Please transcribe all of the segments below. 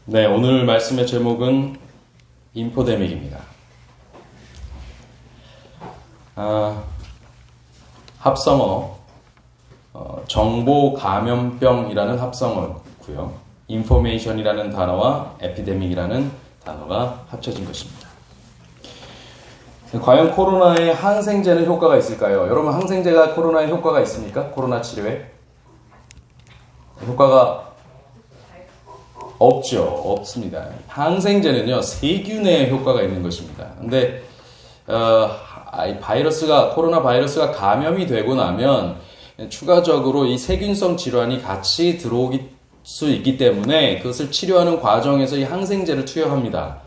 네, 오늘 말씀의 제목은 인포데믹입니다. 합성어, 정보 감염병이라는 합성어고요. 인포메이션이라는 단어와 에피데믹이라는 단어가 합쳐진 것입니다. 과연 코로나에 항생제는 효과가 있을까요? 여러분, 항생제가 코로나에 효과가 있습니까? 코로나 치료에? 효과가 없죠. 없습니다. 항생제는요, 세균에 효과가 있는 것입니다. 근데, 코로나 바이러스가 감염이 되고 나면 추가적으로 이 세균성 질환이 같이 들어오기 수 있기 때문에 그것을 치료하는 과정에서 이 항생제를 투여합니다.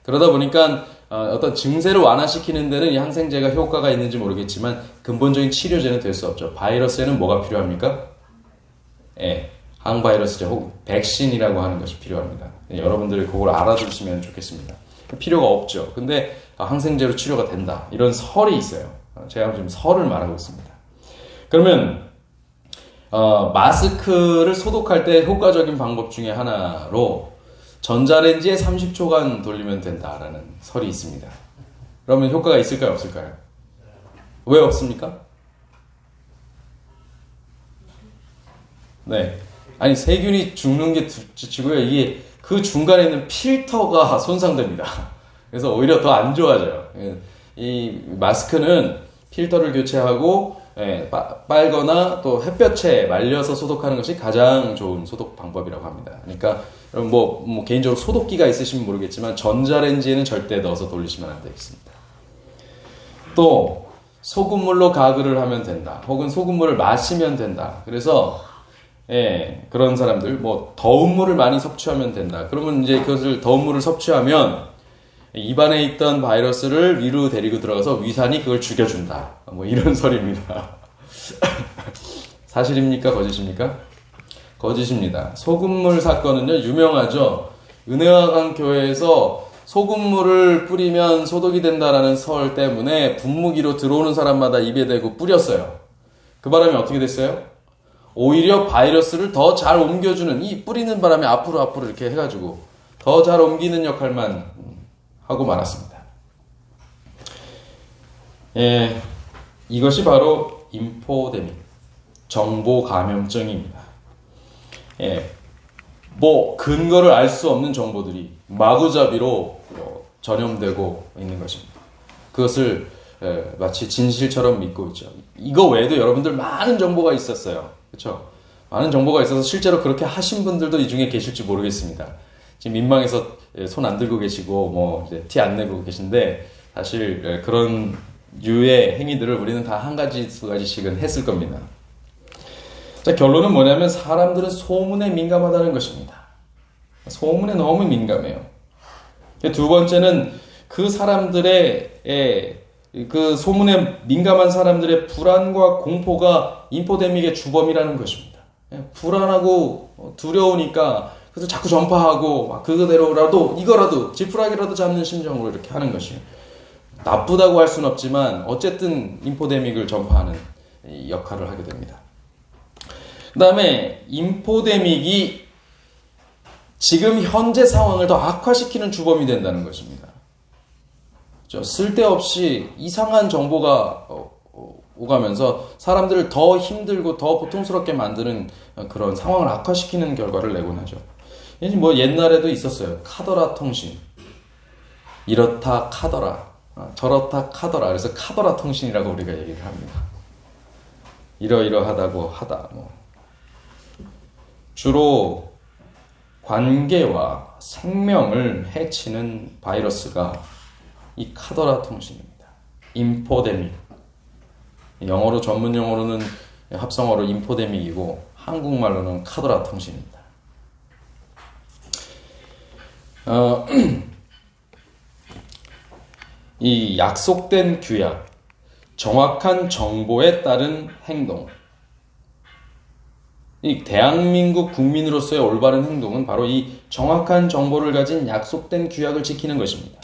그러다 보니까 어떤 증세를 완화시키는 데는 이 항생제가 효과가 있는지 모르겠지만 근본적인 치료제는 될 수 없죠. 바이러스에는 뭐가 필요합니까? 항바이러스제 혹은 백신이라고 하는 것이 필요합니다. 여러분들이 그걸 알아두시면 좋겠습니다. 필요가 없죠. 근데 항생제로 치료가 된다. 이런 설이 있어요. 제가 지금 설을 말하고 있습니다. 그러면 마스크를 소독할 때 효과적인 방법 중에 하나로 전자레인지에 30초간 돌리면 된다라는 설이 있습니다. 그러면 효과가 있을까요? 없을까요? 왜 없습니까? 네. 아니, 세균이 죽는 게 둘째치고요. 이게 그 중간에 있는 필터가 손상됩니다. 그래서 오히려 더 안 좋아져요. 이 마스크는 필터를 교체하고 빨거나 또 햇볕에 말려서 소독하는 것이 가장 좋은 소독 방법이라고 합니다. 그러니까 여러분 뭐 개인적으로 소독기가 있으시면 모르겠지만 전자레인지에는 절대 넣어서 돌리시면 안 되겠습니다. 또 소금물로 가글을 하면 된다. 혹은 소금물을 마시면 된다. 그래서 그런 사람들, 더운 물을 많이 섭취하면 된다. 그러면 이제 그것을 더운 물을 섭취하면 입안에 있던 바이러스를 위로 데리고 들어가서 위산이 그걸 죽여준다. 이런 설입니다. 사실입니까? 거짓입니까? 거짓입니다. 소금물 사건은요, 유명하죠. 은혜화강 교회에서 소금물을 뿌리면 소독이 된다라는 설 때문에 분무기로 들어오는 사람마다 입에 대고 뿌렸어요. 그 바람에 어떻게 됐어요? 오히려 바이러스를 더 잘 옮겨주는, 이 뿌리는 바람에 앞으로 이렇게 해가지고 더 잘 옮기는 역할만 하고 말았습니다. 이것이 바로 인포데믹, 정보 감염증입니다. 근거를 알 수 없는 정보들이 마구잡이로 전염되고 있는 것입니다. 그것을 마치 진실처럼 믿고 있죠. 이거 외에도 여러분들 많은 정보가 있었어요. 그렇죠? 많은 정보가 있어서 실제로 그렇게 하신 분들도 이 중에 계실지 모르겠습니다. 지금 민망해서 손 안 들고 계시고 티 안 내고 계신데 사실 그런 유의 행위들을 우리는 다 한 가지 두 가지씩은 했을 겁니다. 자, 결론은 뭐냐면 사람들은 소문에 민감하다는 것입니다. 소문에 너무 민감해요. 두 번째는 그 사람들의 그 소문에 민감한 사람들의 불안과 공포가 인포데믹의 주범이라는 것입니다. 불안하고 두려우니까 그래서 자꾸 전파하고 그대로라도 이거라도 지푸라기라도 잡는 심정으로 이렇게 하는 것이 나쁘다고 할 수는 없지만 어쨌든 인포데믹을 전파하는 역할을 하게 됩니다. 그 다음에 인포데믹이 지금 현재 상황을 더 악화시키는 주범이 된다는 것입니다. 쓸데없이 이상한 정보가 오가면서 사람들을 더 힘들고 더 고통스럽게 만드는 그런 상황을 악화시키는 결과를 내곤 하죠. 옛날에도 있었어요. 카더라 통신. 이렇다 카더라, 저렇다 카더라. 그래서 카더라 통신이라고 우리가 얘기를 합니다. 이러이러하다고 하다. 주로 관계와 생명을 해치는 바이러스가 이 카더라 통신입니다. 인포데믹. 영어로 전문 용어로는 합성어로 인포데믹이고 한국말로는 카더라 통신입니다. 이 약속된 규약, 정확한 정보에 따른 행동. 이 대한민국 국민으로서의 올바른 행동은 바로 이 정확한 정보를 가진 약속된 규약을 지키는 것입니다.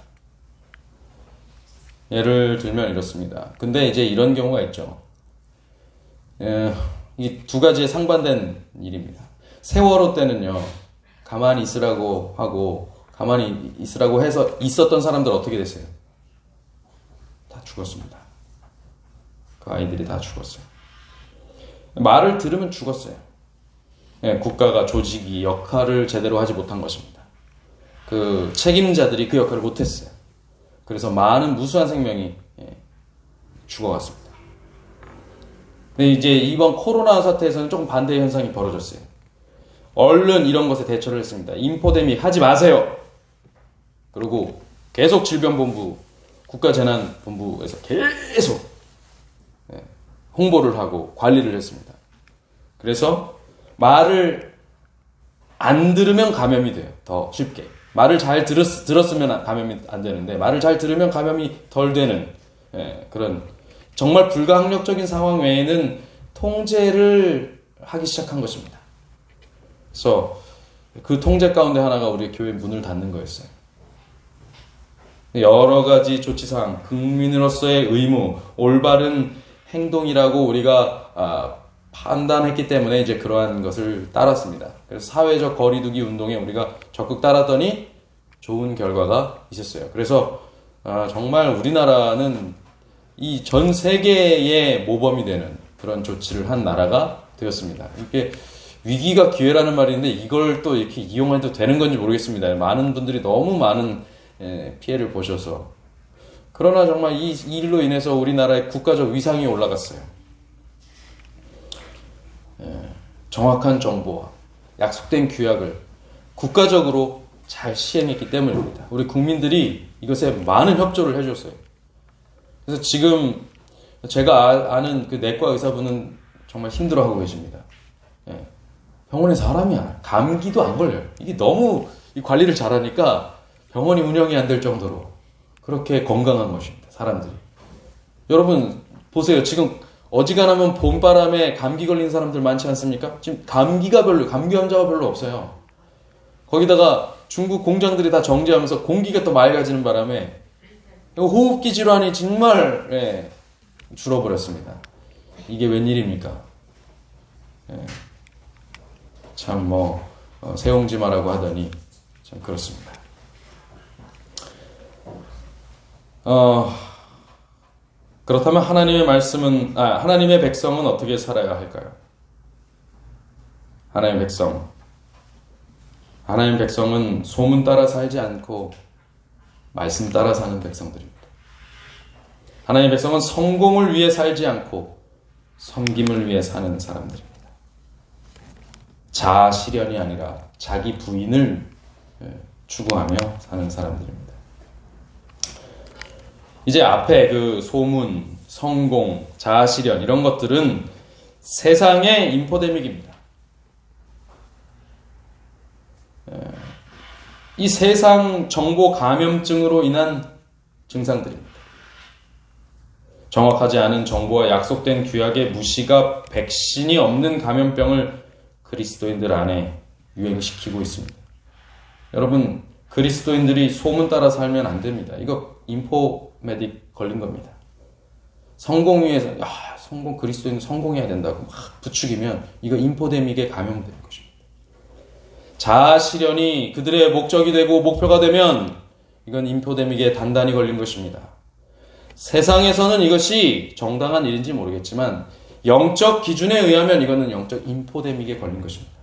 예를 들면 이렇습니다. 근데 이제 이런 경우가 있죠. 이 두 가지의 상반된 일입니다. 세월호 때는요, 가만히 있으라고 하고 가만히 있으라고 해서 있었던 사람들 어떻게 됐어요? 다 죽었습니다. 그 아이들이 다 죽었어요. 말을 들으면 죽었어요. 예, 국가가 조직이 역할을 제대로 하지 못한 것입니다. 그 책임자들이 그 역할을 못했어요. 그래서 많은 무수한 생명이 죽어갔습니다. 근데 이제 이번 코로나 사태에서는 조금 반대의 현상이 벌어졌어요. 얼른 이런 것에 대처를 했습니다. 인포데믹 하지 마세요. 그리고 계속 질병본부, 국가재난본부에서 계속 홍보를 하고 관리를 했습니다. 그래서 말을 안 들으면 감염이 돼요. 더 쉽게. 말을 잘 들었으면 감염이 안 되는데 말을 잘 들으면 감염이 덜 되는 그런 정말 불가항력적인 상황 외에는 통제를 하기 시작한 것입니다. 그래서 그 통제 가운데 하나가 우리 교회 문을 닫는 거였어요. 여러 가지 조치사항, 국민으로서의 의무, 올바른 행동이라고 우리가 판단했기 때문에 이제 그러한 것을 따랐습니다. 그래서 사회적 거리두기 운동에 우리가 적극 따랐더니 좋은 결과가 있었어요. 그래서 정말 우리나라는 이 전 세계의 모범이 되는 그런 조치를 한 나라가 되었습니다. 이게 위기가 기회라는 말이 있는데 이걸 또 이렇게 이용해도 되는 건지 모르겠습니다. 많은 분들이 너무 많은 피해를 보셔서. 그러나 정말 이 일로 인해서 우리나라의 국가적 위상이 올라갔어요. 정확한 정보와 약속된 규약을 국가적으로 잘 시행했기 때문입니다. 우리 국민들이 이것에 많은 협조를 해줬어요. 그래서 지금 제가 아는 그 내과 의사분은 정말 힘들어하고 계십니다. 병원에 사람이 안 와요. 감기도 안 걸려요. 이게 너무 이 관리를 잘하니까 병원이 운영이 안 될 정도로 그렇게 건강한 것입니다. 사람들이. 여러분 보세요. 지금 어지간하면 봄바람에 감기 걸린 사람들 많지 않습니까? 지금 감기 환자가 별로 없어요. 거기다가 중국 공장들이 다 정지하면서 공기가 또 맑아지는 바람에 호흡기 질환이 정말 줄어버렸습니다. 이게 웬일입니까? 참 새옹지마라고 하더니 참 그렇습니다. 그렇다면 하나님의 백성은 어떻게 살아야 할까요? 하나님의 백성은 소문 따라 살지 않고 말씀 따라 사는 백성들입니다. 하나님의 백성은 성공을 위해 살지 않고 섬김을 위해 사는 사람들입니다. 자아 실현이 아니라 자기 부인을 추구하며 사는 사람들입니다. 이제 앞에 그 소문, 성공, 자아 실현 이런 것들은 세상의 인포데믹입니다. 이 세상 정보 감염증으로 인한 증상들입니다. 정확하지 않은 정보와 약속된 규약의 무시가 백신이 없는 감염병을 그리스도인들 안에 유행시키고 있습니다. 여러분, 그리스도인들이 소문 따라 살면 안 됩니다. 이거 인포메딕 걸린 겁니다. 성공 위해서 성공 그리스도인은 성공해야 된다고 막 부추기면 이거 인포데믹에 감염되는 것입니다. 자아 실현이 그들의 목적이 되고 목표가 되면 이건 인포데믹에 단단히 걸린 것입니다. 세상에서는 이것이 정당한 일인지 모르겠지만 영적 기준에 의하면 이거는 영적 인포데믹에 걸린 것입니다.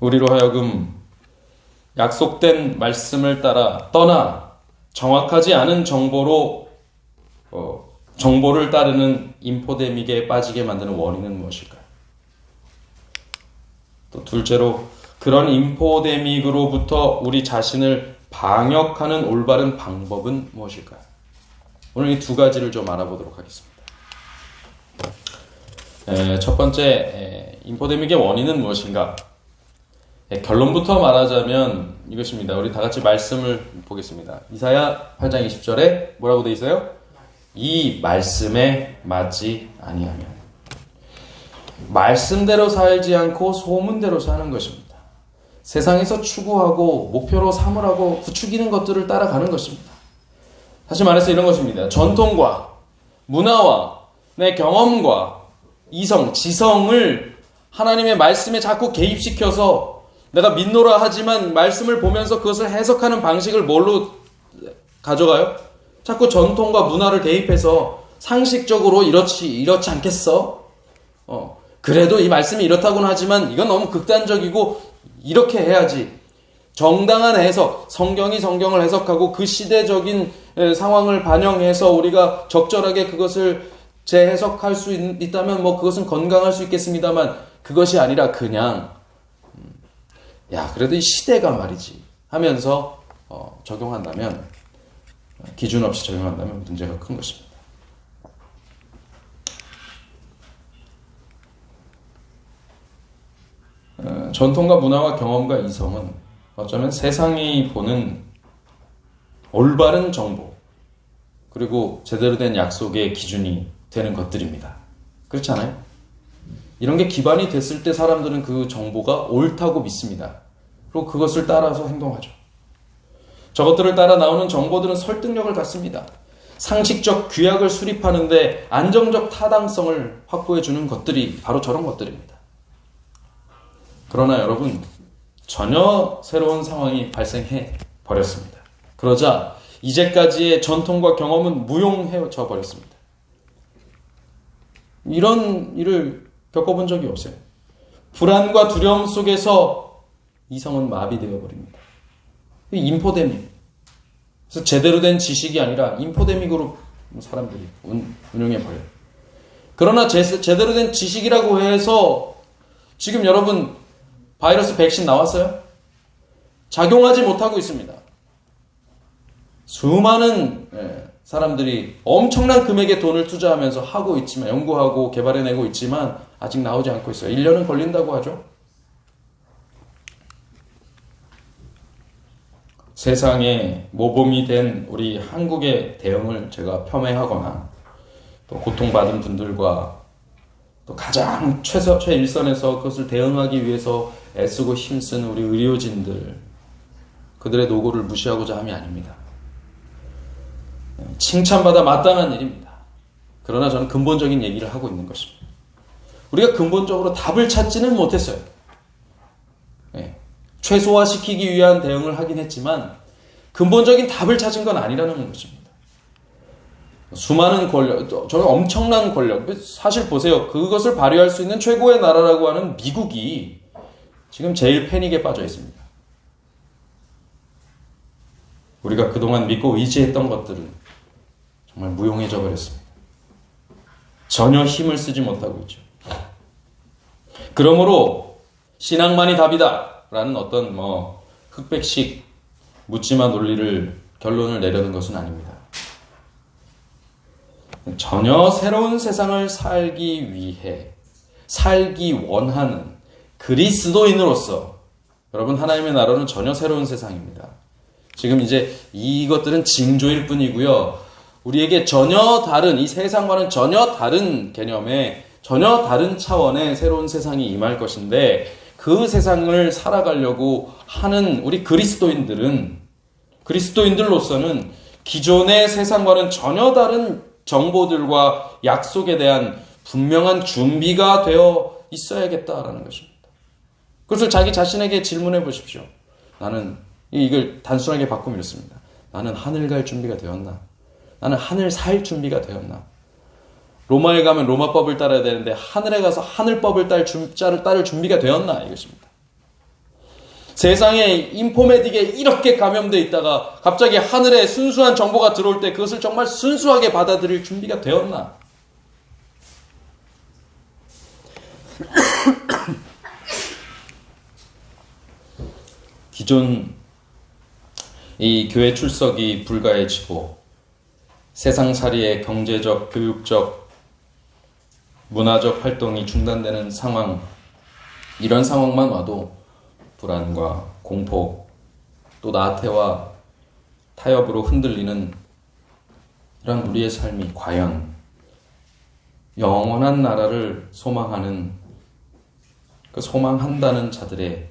우리로 하여금 약속된 말씀을 따라 떠나 정확하지 않은 정보를 따르는 인포데믹에 빠지게 만드는 원인은 무엇일까요? 또 둘째로 그런 인포데믹으로부터 우리 자신을 방역하는 올바른 방법은 무엇일까요? 오늘 이 두 가지를 좀 알아보도록 하겠습니다. 첫 번째, 인포데믹의 원인은 무엇인가? 결론부터 말하자면 이것입니다. 우리 다 같이 말씀을 보겠습니다. 이사야 8장 20절에 뭐라고 돼 있어요? 이 말씀에 맞지 아니하면. 말씀대로 살지 않고 소문대로 사는 것입니다. 세상에서 추구하고 목표로 삼으라고 부추기는 것들을 따라가는 것입니다. 다시 말해서 이런 것입니다. 전통과 문화와 내 경험과 지성을 하나님의 말씀에 자꾸 개입시켜서 내가 믿노라 하지만 말씀을 보면서 그것을 해석하는 방식을 뭘로 가져가요? 자꾸 전통과 문화를 대입해서 상식적으로 이렇지 않겠어? 그래도 이 말씀이 이렇다고는 하지만 이건 너무 극단적이고 이렇게 해야지. 정당한 해석, 성경이 성경을 해석하고 그 시대적인 상황을 반영해서 우리가 적절하게 그것을 재해석할 수 있다면 뭐 그것은 건강할 수 있겠습니다만 그것이 아니라 그냥 야 그래도 이 시대가 말이지 하면서 적용한다면 기준 없이 적용한다면 문제가 큰 것입니다. 전통과 문화와 경험과 이성은 어쩌면 세상이 보는 올바른 정보 그리고 제대로 된 약속의 기준이 되는 것들입니다. 그렇지 않아요? 이런 게 기반이 됐을 때 사람들은 그 정보가 옳다고 믿습니다. 그리고 그것을 따라서 행동하죠. 저것들을 따라 나오는 정보들은 설득력을 갖습니다. 상식적 규약을 수립하는데 안정적 타당성을 확보해주는 것들이 바로 저런 것들입니다. 그러나 여러분 전혀 새로운 상황이 발생해 버렸습니다. 그러자 이제까지의 전통과 경험은 무용해져 버렸습니다. 이런 일을 겪어본 적이 없어요. 불안과 두려움 속에서 이성은 마비되어 버립니다. 인포데믹. 그래서 제대로 된 지식이 아니라 인포데믹으로 사람들이 운영해 버려요. 그러나 제대로 된 지식이라고 해서 지금 여러분 바이러스 백신 나왔어요? 작용하지 못하고 있습니다. 수많은 사람들이 엄청난 금액의 돈을 투자하면서 하고 있지만 연구하고 개발해내고 있지만 아직 나오지 않고 있어요. 1년은 걸린다고 하죠. 세상에 모범이 된 우리 한국의 대응을 제가 폄훼하거나 또 고통받은 분들과 또 가장 최일선에서 그것을 대응하기 위해서 애쓰고 힘쓰는 우리 의료진들 그들의 노고를 무시하고자 함이 아닙니다. 칭찬받아 마땅한 일입니다. 그러나 저는 근본적인 얘기를 하고 있는 것입니다. 우리가 근본적으로 답을 찾지는 못했어요. 최소화시키기 위한 대응을 하긴 했지만 근본적인 답을 찾은 건 아니라는 것입니다. 수많은 권력, 저는 엄청난 권력. 사실 보세요. 그것을 발휘할 수 있는 최고의 나라라고 하는 미국이 지금 제일 패닉에 빠져 있습니다. 우리가 그동안 믿고 의지했던 것들은 정말 무용해져 버렸습니다. 전혀 힘을 쓰지 못하고 있죠. 그러므로 신앙만이 답이다 라는 어떤 흑백식 묻지마 논리를 결론을 내려는 것은 아닙니다. 전혀 새로운 세상을 살기 위해 살기 원하는 그리스도인으로서 여러분 하나님의 나라는 전혀 새로운 세상입니다. 지금 이제 이것들은 징조일 뿐이고요. 우리에게 전혀 다른 이 세상과는 전혀 다른 개념의 전혀 다른 차원의 새로운 세상이 임할 것인데 그 세상을 살아가려고 하는 우리 그리스도인들로서는 기존의 세상과는 전혀 다른 정보들과 약속에 대한 분명한 준비가 되어 있어야겠다라는 것입니다. 그것을 자기 자신에게 질문해 보십시오. 나는 이걸 단순하게 바꾸면 이렇습니다. 나는 하늘 갈 준비가 되었나? 나는 하늘 살 준비가 되었나? 로마에 가면 로마법을 따라야 되는데 하늘에 가서 하늘법을 따를 준비가 되었나? 이것입니다. 세상에 인포메딕에 이렇게 감염되어 있다가 갑자기 하늘에 순수한 정보가 들어올 때 그것을 정말 순수하게 받아들일 준비가 되었나? 기존 이 교회 출석이 불가해지고 세상살이의 경제적, 교육적, 문화적 활동이 중단되는 상황, 이런 상황만 와도 불안과 공포, 또 나태와 타협으로 흔들리는 이런 우리의 삶이 과연 영원한 나라를 소망하는 그 소망한다는 자들의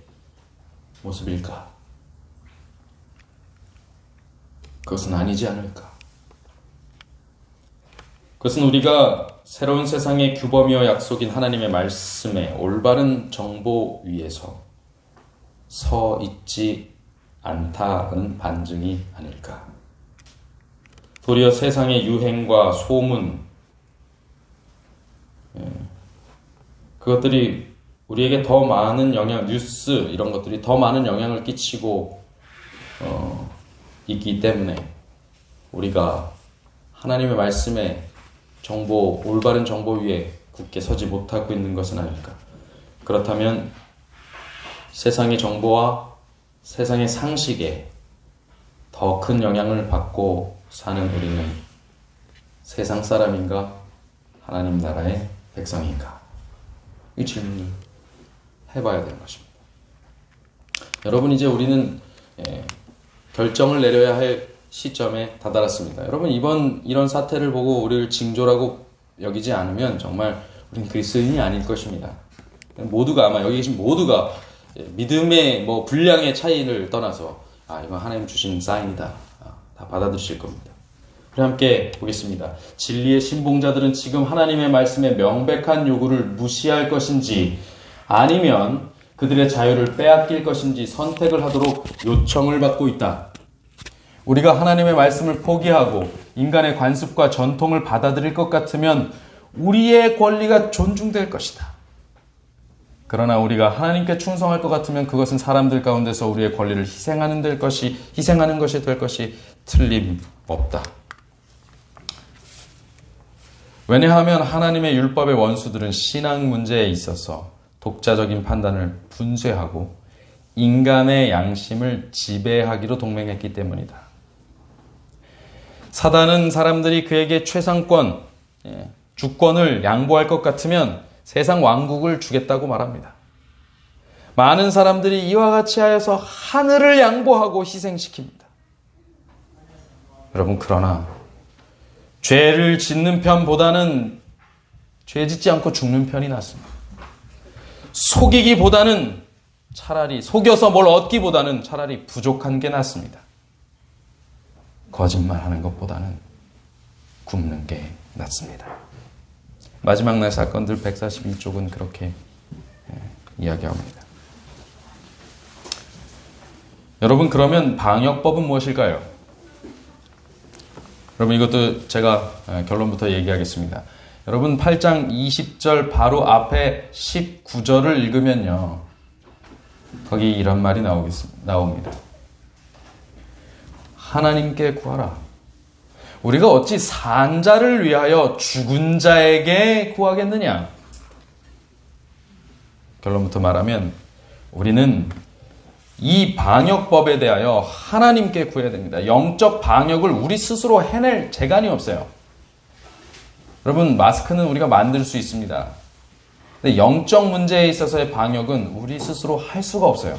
모습일까? 그것은 아니지 않을까? 그것은 우리가 새로운 세상의 규범이요 약속인 하나님의 말씀에 올바른 정보 위에서 서 있지 않다는 반증이 아닐까. 도리어 세상의 유행과 소문, 그것들이 우리에게 더 많은 뉴스 이런 것들이 더 많은 영향을 끼치고 있기 때문에 우리가 하나님의 말씀에 올바른 정보 위에 굳게 서지 못하고 있는 것은 아닐까. 그렇다면 세상의 정보와 세상의 상식에 더 큰 영향을 받고 사는 우리는 세상 사람인가? 하나님 나라의 백성인가? 이 질문을 해봐야 되는 것입니다. 여러분, 이제 우리는 결정을 내려야 할 시점에 다다랐습니다. 여러분, 이런 사태를 보고 우리를 징조라고 여기지 않으면 정말 우리는 그리스도인이 아닐 것입니다. 모두가, 아마 여기 계신 모두가 믿음의 분량의 차이를 떠나서 이건 하나님 주신 사인이다, 다 받아들이실 겁니다. 우리 함께 보겠습니다. 진리의 신봉자들은 지금 하나님의 말씀의 명백한 요구를 무시할 것인지 아니면 그들의 자유를 빼앗길 것인지 선택을 하도록 요청을 받고 있다. 우리가 하나님의 말씀을 포기하고 인간의 관습과 전통을 받아들일 것 같으면 우리의 권리가 존중될 것이다. 그러나 우리가 하나님께 충성할 것 같으면 그것은 사람들 가운데서 우리의 권리를 희생하는 것이 될 것이 틀림없다. 왜냐하면 하나님의 율법의 원수들은 신앙 문제에 있어서 독자적인 판단을 분쇄하고 인간의 양심을 지배하기로 동맹했기 때문이다. 사단은 사람들이 그에게 최상권, 주권을 양보할 것 같으면 세상 왕국을 주겠다고 말합니다. 많은 사람들이 이와 같이 하여서 하늘을 양보하고 희생시킵니다. 여러분, 그러나 죄를 짓는 편보다는 죄 짓지 않고 죽는 편이 낫습니다. 속이기보다는 차라리 속여서 뭘 얻기보다는 차라리 부족한 게 낫습니다. 거짓말하는 것보다는 굶는 게 낫습니다. 마지막 날 사건들 141쪽은 그렇게 이야기합니다. 여러분, 그러면 방역법은 무엇일까요? 여러분, 이것도 제가 결론부터 얘기하겠습니다. 여러분, 8장 20절 바로 앞에 19절을 읽으면요, 거기 이런 말이 나옵니다. 하나님께 구하라. 우리가 어찌 산 자를 위하여 죽은 자에게 구하겠느냐? 결론부터 말하면 우리는 이 방역법에 대하여 하나님께 구해야 됩니다. 영적 방역을 우리 스스로 해낼 재간이 없어요. 여러분, 마스크는 우리가 만들 수 있습니다. 근데 영적 문제에 있어서의 방역은 우리 스스로 할 수가 없어요.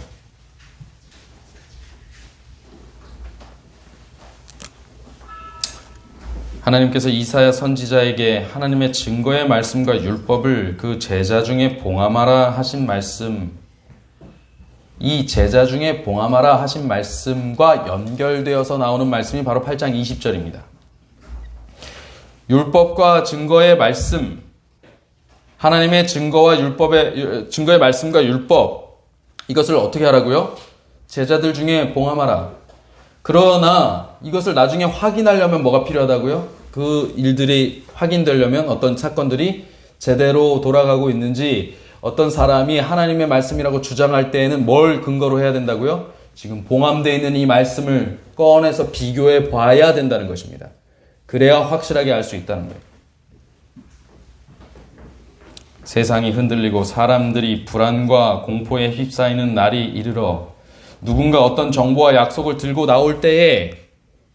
하나님께서 이사야 선지자에게 하나님의 증거의 말씀과 율법을 그 제자 중에 봉함하라 하신 말씀, 이 제자 중에 봉함하라 하신 말씀과 연결되어서 나오는 말씀이 바로 8장 20절입니다. 율법과 증거의 말씀, 하나님의 증거의 말씀과 율법, 이것을 어떻게 하라고요? 제자들 중에 봉함하라. 그러나 이것을 나중에 확인하려면 뭐가 필요하다고요? 그 일들이 확인되려면 어떤 사건들이 제대로 돌아가고 있는지, 어떤 사람이 하나님의 말씀이라고 주장할 때에는 뭘 근거로 해야 된다고요? 지금 봉함되어 있는 이 말씀을 꺼내서 비교해 봐야 된다는 것입니다. 그래야 확실하게 알 수 있다는 거예요. 세상이 흔들리고 사람들이 불안과 공포에 휩싸이는 날이 이르러 누군가 어떤 정보와 약속을 들고 나올 때에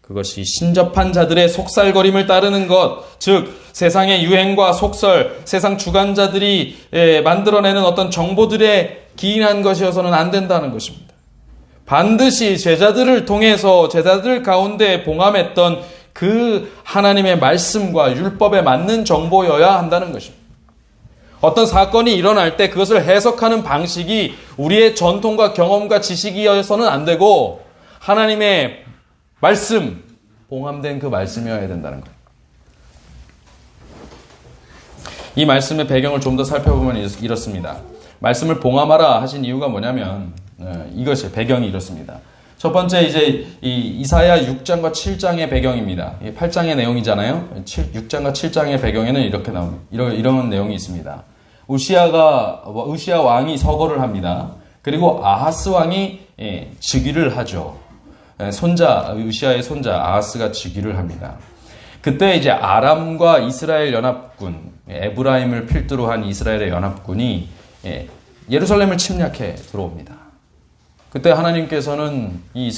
그것이 신접한 자들의 속살거림을 따르는 것, 즉 세상의 유행과 속설, 세상 주관자들이 만들어내는 어떤 정보들에 기인한 것이어서는 안 된다는 것입니다. 반드시 제자들을 통해서 제자들 가운데 봉함했던 그 하나님의 말씀과 율법에 맞는 정보여야 한다는 것입니다. 어떤 사건이 일어날 때 그것을 해석하는 방식이 우리의 전통과 경험과 지식이어서는 안 되고 하나님의 말씀, 봉함된 그 말씀이어야 된다는 거예요. 이 말씀의 배경을 좀 더 살펴보면 이렇습니다. 말씀을 봉함하라 하신 이유가 뭐냐면 이것이 배경이 이렇습니다. 첫 번째 이제 이사야 6장과 7장의 배경입니다. 8장의 내용이잖아요. 6장과 7장의 배경에는 이렇게 나옵니다. 이런 내용이 있습니다. 우시아 왕이 서거를 합니다. 그리고 아하스 왕이 즉위를 하죠. 우시아의 손자 아하스가 즉위를 합니다. 그때 이제 아람과 이스라엘 연합군, 에브라임을 필두로 한 이스라엘의 연합군이 예루살렘을 침략해 들어옵니다. 그때 하나님께서는 이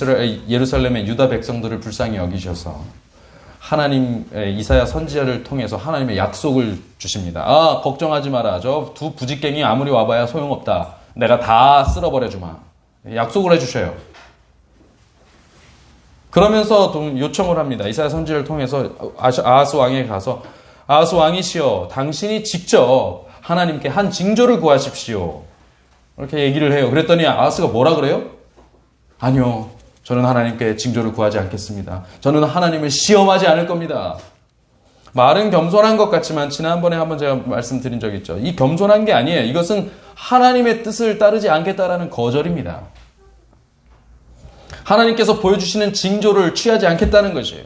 예루살렘의 유다 백성들을 불쌍히 여기셔서 이사야 선지자를 통해서 하나님의 약속을 주십니다. 걱정하지 마라. 저 두 부직갱이 아무리 와봐야 소용없다. 내가 다 쓸어버려 주마. 약속을 해주셔요. 그러면서 요청을 합니다. 이사야 선지자를 통해서 아하스 왕에게 가서 아하스 왕이시여, 당신이 직접 하나님께 한 징조를 구하십시오. 이렇게 얘기를 해요. 그랬더니 아하스가 뭐라 그래요? 아니요, 저는 하나님께 징조를 구하지 않겠습니다. 저는 하나님을 시험하지 않을 겁니다. 말은 겸손한 것 같지만 지난번에 한번 제가 말씀드린 적 있죠. 이 겸손한 게 아니에요. 이것은 하나님의 뜻을 따르지 않겠다라는 거절입니다. 하나님께서 보여주시는 징조를 취하지 않겠다는 것이에요.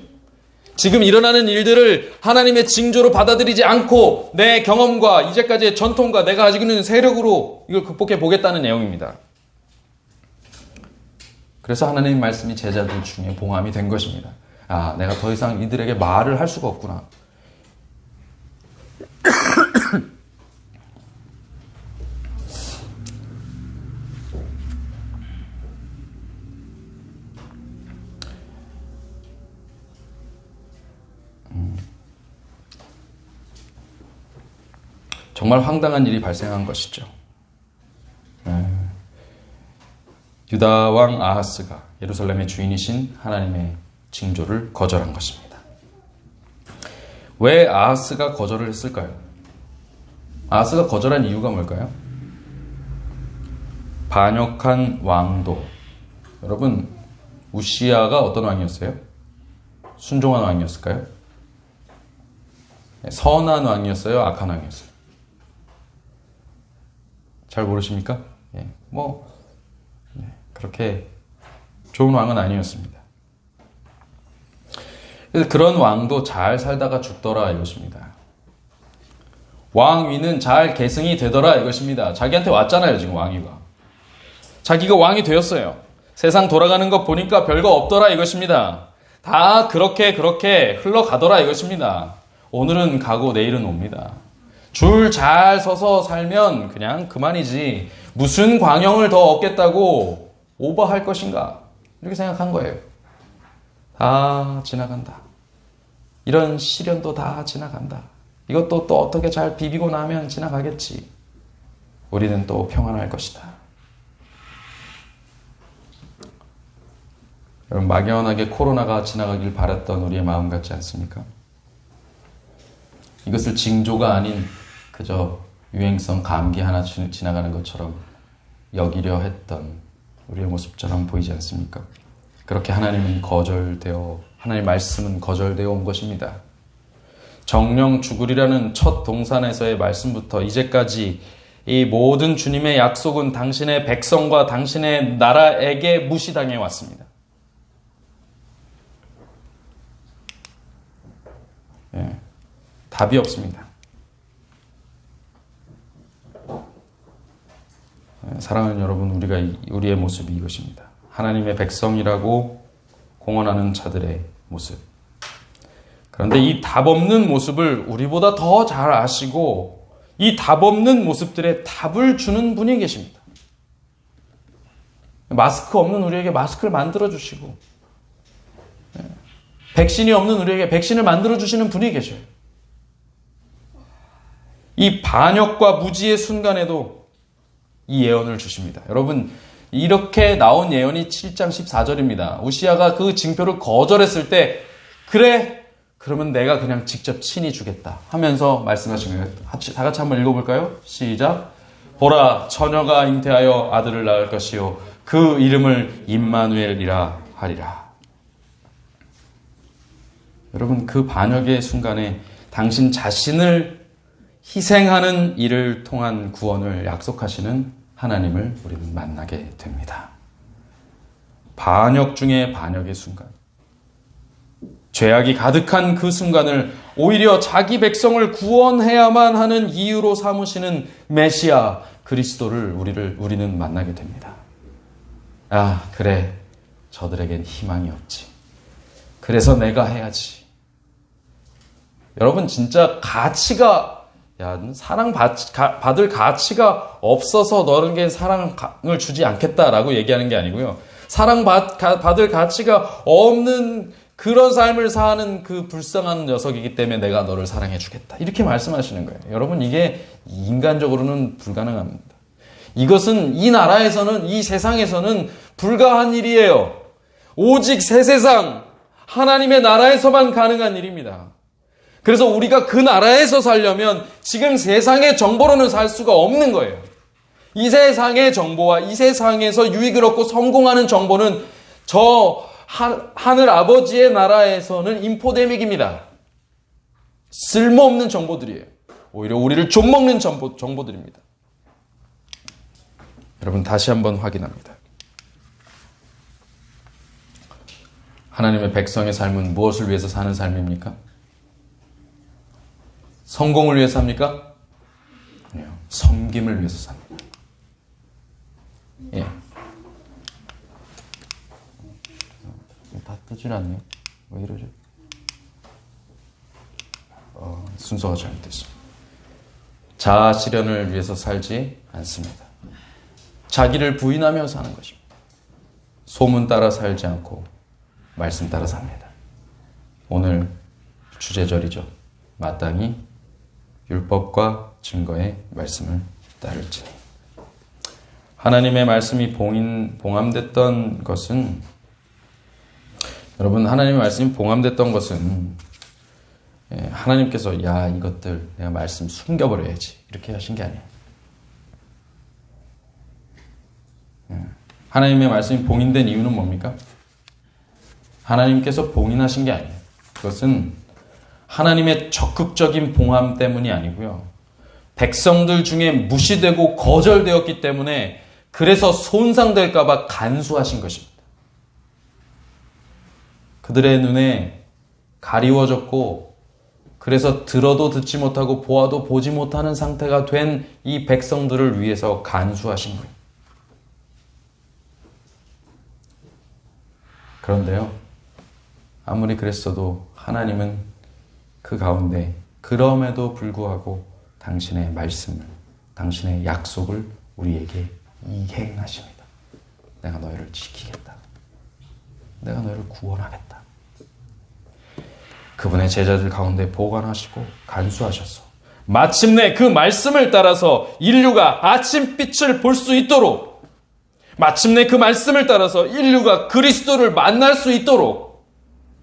지금 일어나는 일들을 하나님의 징조로 받아들이지 않고 내 경험과 이제까지의 전통과 내가 가지고 있는 세력으로 이걸 극복해 보겠다는 내용입니다. 그래서 하나님의 말씀이 제자들 중에 봉함이 된 것입니다. 내가 더 이상 이들에게 말을 할 수가 없구나. 정말 황당한 일이 발생한 것이죠. 유다 왕 아하스가 예루살렘의 주인이신 하나님의 징조를 거절한 것입니다. 왜 아하스가 거절을 했을까요? 아하스가 거절한 이유가 뭘까요? 반역한 왕도. 여러분, 우시아가 어떤 왕이었어요? 순종한 왕이었을까요? 선한 왕이었어요? 악한 왕이었어요? 잘 모르십니까? 그렇게 좋은 왕은 아니었습니다. 그래서 그런 왕도 잘 살다가 죽더라 이것입니다. 왕위는 잘 계승이 되더라 이것입니다. 자기한테 왔잖아요, 지금 왕위가. 자기가 왕이 되었어요. 세상 돌아가는 거 보니까 별거 없더라 이것입니다. 다 그렇게 흘러가더라 이것입니다. 오늘은 가고 내일은 옵니다. 줄 잘 서서 살면 그냥 그만이지 무슨 광영을 더 얻겠다고 오버할 것인가 이렇게 생각한 거예요. 다 지나간다. 이런 시련도 다 지나간다. 이것도 또 어떻게 잘 비비고 나면 지나가겠지. 우리는 또 평안할 것이다. 여러분, 막연하게 코로나가 지나가길 바랐던 우리의 마음 같지 않습니까? 이것을 징조가 아닌 그저 유행성 감기 하나 지나가는 것처럼 여기려 했던 우리의 모습처럼 보이지 않습니까? 그렇게 하나님은 하나님의 말씀은 거절되어 온 것입니다. 정령 죽으리라는 첫 동산에서의 말씀부터 이제까지 이 모든 주님의 약속은 당신의 백성과 당신의 나라에게 무시당해 왔습니다. 답이 없습니다. 사랑하는 여러분, 우리의 모습이 이것입니다. 하나님의 백성이라고 공언하는 자들의 모습. 그런데 이 답 없는 모습을 우리보다 더 잘 아시고 이 답 없는 모습들의 답을 주는 분이 계십니다. 마스크 없는 우리에게 마스크를 만들어 주시고 백신이 없는 우리에게 백신을 만들어 주시는 분이 계셔요. 이 반역과 무지의 순간에도 이 예언을 주십니다. 여러분, 이렇게 나온 예언이 7장 14절입니다. 우시아가 그 징표를 거절했을 때 그래, 그러면 내가 그냥 직접 친히 주겠다 하면서 말씀하신 거예요. 다 같이 한번 읽어볼까요? 시작. 보라, 처녀가 잉태하여 아들을 낳을 것이요 그 이름을 임마누엘이라 하리라. 여러분, 그 반역의 순간에 당신 자신을 희생하는 일을 통한 구원을 약속하시는 하나님을 우리는 만나게 됩니다. 반역 중에 반역의 순간, 죄악이 가득한 그 순간을 오히려 자기 백성을 구원해야만 하는 이유로 삼으시는 메시아 그리스도를 우리는 만나게 됩니다. 아, 그래, 저들에겐 희망이 없지. 그래서 내가 해야지. 여러분, 진짜 사랑받을 가치가 없어서 너에게 사랑을 주지 않겠다라고 얘기하는 게 아니고요. 사랑받을 가치가 없는 그런 삶을 사는 그 불쌍한 녀석이기 때문에 내가 너를 사랑해 주겠다. 이렇게 말씀하시는 거예요. 여러분, 이게 인간적으로는 불가능합니다. 이것은 이 나라에서는, 이 세상에서는 불가한 일이에요. 오직 새 세상, 하나님의 나라에서만 가능한 일입니다. 그래서 우리가 그 나라에서 살려면 지금 세상의 정보로는 살 수가 없는 거예요. 이 세상의 정보와 이 세상에서 유익을 얻고 성공하는 정보는 저 하늘 아버지의 나라에서는 인포데믹입니다. 쓸모없는 정보들이에요. 오히려 우리를 좀먹는 정보들입니다. 여러분, 다시 한번 확인합니다. 하나님의 백성의 삶은 무엇을 위해서 사는 삶입니까? 성공을 위해서 삽니까? 아니요. 섬김을 위해서 삽니다. 예. 다 뜨질 않네요. 왜 이러죠? 순서가 잘못됐습니다. 자아 실현을 위해서 살지 않습니다. 자기를 부인하며 사는 것입니다. 소문 따라 살지 않고 말씀 따라 삽니다. 오늘 주제절이죠. 마땅히 율법과 증거의 말씀을 따를지니. 하나님의 말씀이 봉함됐던 것은, 여러분, 하나님의 말씀이 봉함됐던 것은 하나님께서 이것들 내가 말씀 숨겨버려야지 이렇게 하신 게 아니에요. 하나님의 말씀이 봉인된 이유는 뭡니까? 하나님께서 봉인하신 게 아니에요. 그것은 하나님의 적극적인 봉함 때문이 아니고요. 백성들 중에 무시되고 거절되었기 때문에 그래서 손상될까 봐 간수하신 것입니다. 그들의 눈에 가리워졌고 그래서 들어도 듣지 못하고 보아도 보지 못하는 상태가 된 이 백성들을 위해서 간수하신 거예요. 그런데요, 아무리 그랬어도 하나님은 그 가운데 그럼에도 불구하고 당신의 말씀을, 당신의 약속을 우리에게 이행하십니다. 내가 너희를 지키겠다. 내가 너희를 구원하겠다. 그분의 제자들 가운데 보관하시고 간수하셔서 마침내 그 말씀을 따라서 인류가 아침빛을 볼 수 있도록, 마침내 그 말씀을 따라서 인류가 그리스도를 만날 수 있도록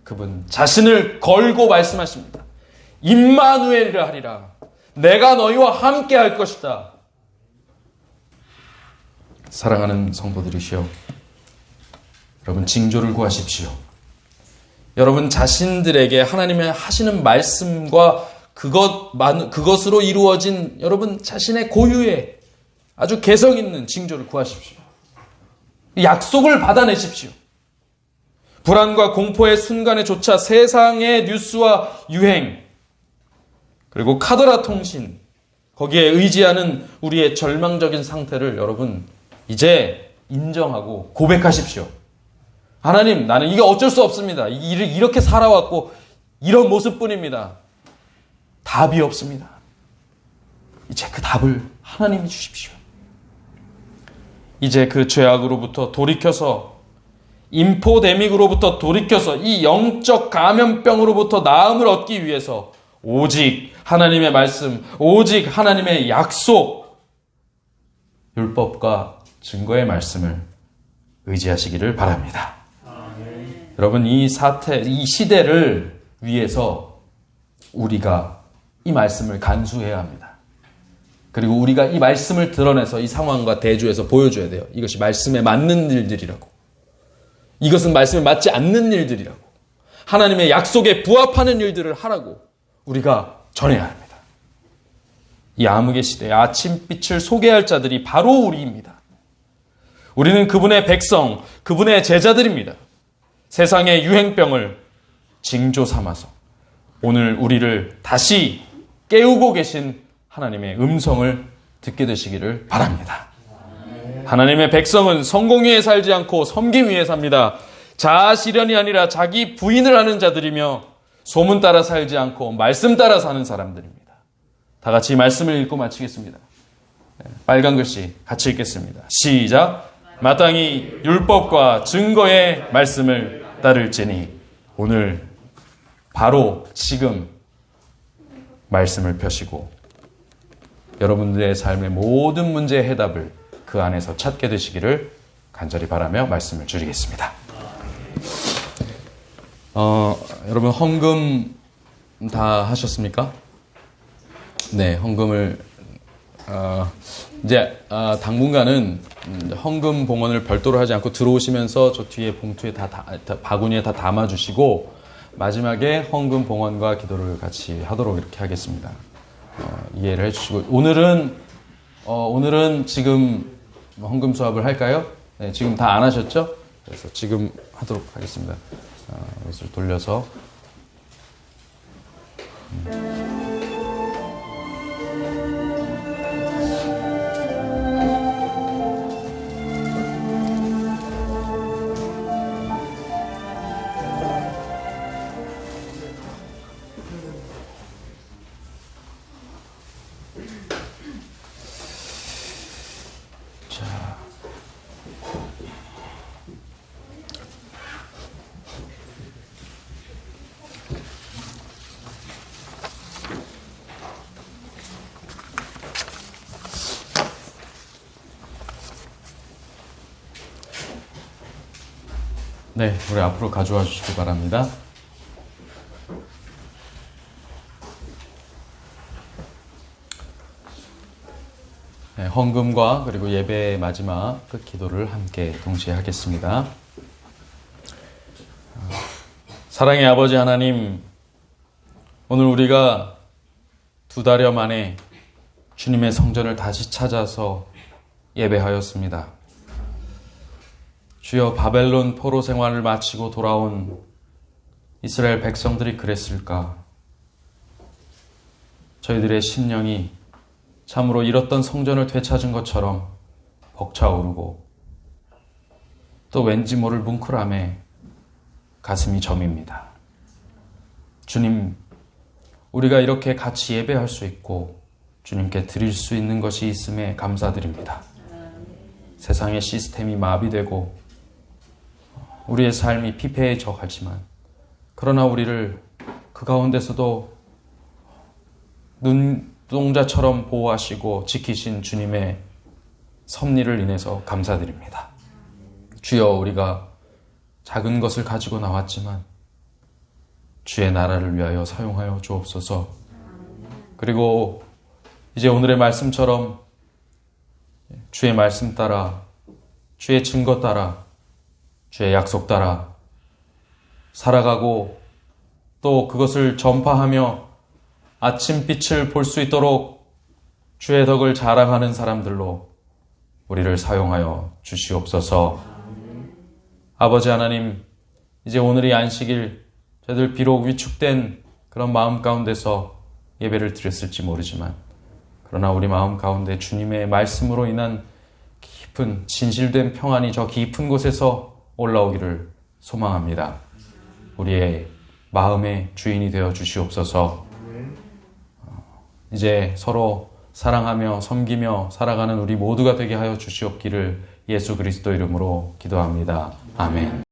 그분 자신을 걸고 말씀하십니다. 임마누엘이라 하리라. 내가 너희와 함께 할 것이다. 사랑하는 성도들이시여, 여러분 징조를 구하십시오. 여러분 자신들에게 하나님의 하시는 말씀과 그것으로 이루어진 여러분 자신의 고유의 아주 개성 있는 징조를 구하십시오. 약속을 받아내십시오. 불안과 공포의 순간에 조차 세상의 뉴스와 유행, 그리고 카더라 통신, 거기에 의지하는 우리의 절망적인 상태를 여러분 이제 인정하고 고백하십시오. 하나님, 나는 이게 어쩔 수 없습니다. 이렇게 살아왔고 이런 모습뿐입니다. 답이 없습니다. 이제 그 답을 하나님이 주십시오. 이제 그 죄악으로부터 돌이켜서, 인포데믹으로부터 돌이켜서 이 영적 감염병으로부터 나음을 얻기 위해서 오직 하나님의 말씀, 오직 하나님의 약속, 율법과 증거의 말씀을 의지하시기를 바랍니다. 여러분, 이 시대를 위해서 우리가 이 말씀을 간수해야 합니다. 그리고 우리가 이 말씀을 드러내서 이 상황과 대조해서 보여줘야 돼요. 이것이 말씀에 맞는 일들이라고. 이것은 말씀에 맞지 않는 일들이라고. 하나님의 약속에 부합하는 일들을 하라고 우리가 전해야 합니다. 이 암흑의 시대에 아침빛을 소개할 자들이 바로 우리입니다. 우리는 그분의 백성, 그분의 제자들입니다. 세상의 유행병을 징조 삼아서 오늘 우리를 다시 깨우고 계신 하나님의 음성을 듣게 되시기를 바랍니다. 하나님의 백성은 성공 위에 살지 않고 섬김 위에 삽니다. 자아 실현이 아니라 자기 부인을 하는 자들이며 소문 따라 살지 않고 말씀 따라 사는 사람들입니다. 다 같이 말씀을 읽고 마치겠습니다. 빨간 글씨 같이 읽겠습니다. 시작. 마땅히 율법과 증거의 말씀을 따를지니. 오늘 바로 지금 말씀을 펴시고 여러분들의 삶의 모든 문제의 해답을 그 안에서 찾게 되시기를 간절히 바라며 말씀을 줄이겠습니다. 여러분 헌금 다 하셨습니까? 네, 헌금을 이제 당분간은 헌금 봉헌을 별도로 하지 않고 들어오시면서 저 뒤에 봉투에 바구니에 다 담아주시고 마지막에 헌금 봉헌과 기도를 같이 하도록 이렇게 하겠습니다. 이해를 해주시고 오늘은 지금 헌금 수합을 할까요? 네, 지금 다 안 하셨죠? 그래서 지금 하도록 하겠습니다. 이것을 돌려서 네, 우리 앞으로 가져와 주시기 바랍니다. 네, 헌금과 그리고 예배의 마지막 그 기도를 함께 동시에 하겠습니다. 사랑의 아버지 하나님, 오늘 우리가 2달여 만에 주님의 성전을 다시 찾아서 예배하였습니다. 주여, 바벨론 포로 생활을 마치고 돌아온 이스라엘 백성들이 그랬을까? 저희들의 심령이 참으로 잃었던 성전을 되찾은 것처럼 벅차오르고 또 왠지 모를 뭉클함에 가슴이 저밉니다. 주님, 우리가 이렇게 같이 예배할 수 있고 주님께 드릴 수 있는 것이 있음에 감사드립니다. 세상의 시스템이 마비되고 우리의 삶이 피폐해져 가지만 그러나 우리를 그 가운데서도 눈동자처럼 보호하시고 지키신 주님의 섭리를 인해서 감사드립니다. 주여, 우리가 작은 것을 가지고 나왔지만 주의 나라를 위하여 사용하여 주옵소서. 그리고 이제 오늘의 말씀처럼 주의 말씀 따라, 주의 증거 따라, 주의 약속 따라 살아가고 또 그것을 전파하며 아침빛을 볼 수 있도록 주의 덕을 자랑하는 사람들로 우리를 사용하여 주시옵소서. 아버지 하나님, 이제 오늘이 안식일, 저희들 비록 위축된 그런 마음 가운데서 예배를 드렸을지 모르지만 그러나 우리 마음 가운데 주님의 말씀으로 인한 깊은 진실된 평안이 저 깊은 곳에서 올라오기를 소망합니다. 우리의 마음의 주인이 되어 주시옵소서. 이제 서로 사랑하며 섬기며 살아가는 우리 모두가 되게 하여 주시옵기를 예수 그리스도 이름으로 기도합니다. 아멘.